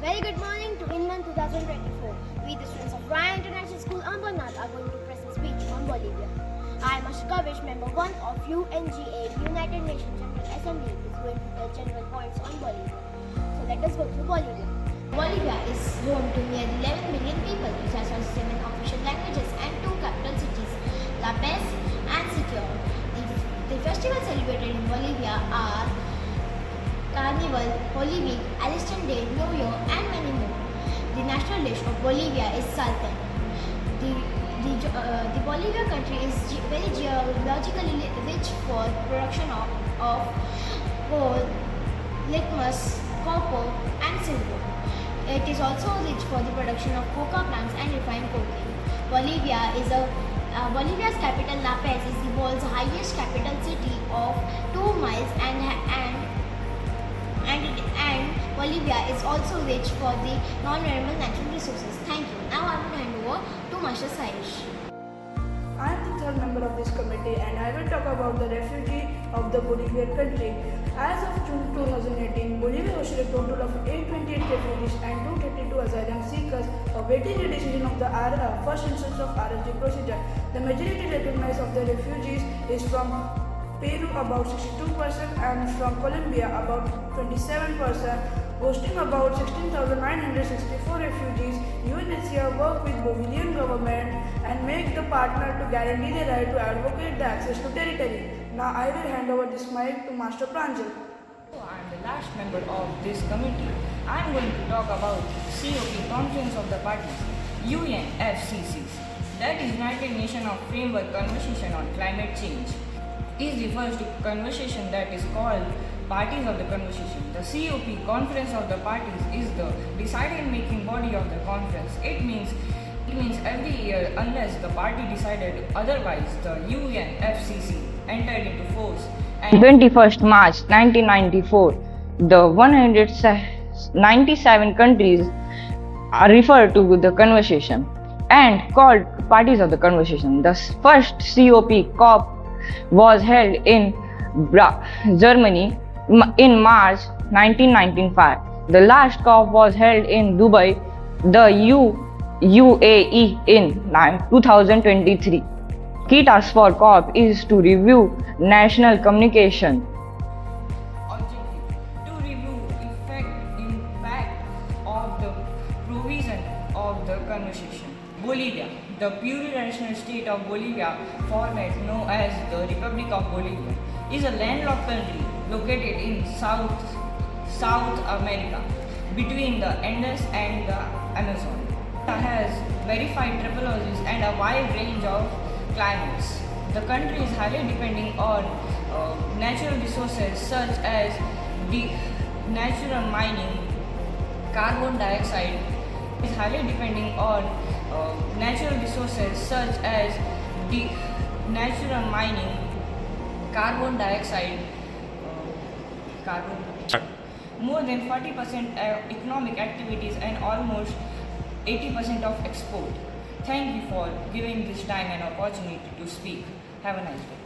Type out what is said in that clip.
Very good morning to Inman 2024. We, the students of Ryan International School, Ambernath, are going to present speech on Bolivia. I am Ashika Vish, member 1 of UNGA, United Nations General Assembly, is going to tell general points on Bolivia. So let us go through Bolivia. Bolivia is home to nearly 11 million people. It has 7 official languages and 2 capital cities, La Paz and Siquijor. The festivals celebrated in Bolivia are Carnival, Holy Week, Alistán Day, New Year, and many more. The national dish of Bolivia is salsa. The Bolivia country is very geologically rich for production of coal, litmus, copper, and silver. It is also rich for the production of coca plants and refined cocaine. Bolivia's capital La Paz is the world's highest capital city of 2 miles and Bolivia is also rich for the non-renewable natural resources. Thank you. Now I will hand over to Master Saish. I am the third member of this committee and I will talk about the refugee of the Bolivian country. As of June 2018, Bolivia hosted a total of 828 refugees and 232 asylum seekers awaiting the decision of the first instance of RSD procedure. The majority recognized of the refugees is from Peru about 62% and from Colombia about 27%, hosting about 16,964 refugees. UNHCR work with Bolivian government and make the partner to guarantee the right to advocate the access to territory. Now I will hand over this mic to Master Pranjal. I am the last member of this committee. I am going to talk about COP Conference of the Parties, UNFCCC, that is United Nations Framework Conversation on Climate Change. Is the first conversation that is called Parties of the Conversation. The COP Conference of the Parties is the decision-making body of the conference. It means every year unless the party decided otherwise, the UNFCCC entered into force. And 21st March 1994, the 197 countries are referred to the conversation and called Parties of the Conversation. The first COP was held in Germany in March 1995. The last COP was held in Dubai, the UAE in 2023. Key task for COP is to review national communication. Objective: to review impact of the provision of the conversation. Bolivia. The plurinational state of Bolivia, format known as the Republic of Bolivia, is a landlocked country located in South America between the Andes and the Amazon. It has verified topologies and a wide range of climates. The country is highly depending on natural resources such as the natural mining, carbon dioxide is highly depending on natural resources such as the natural mining, carbon dioxide, more than 40% economic activities and almost 80% of export. Thank you for giving this time and opportunity to speak. Have a nice day.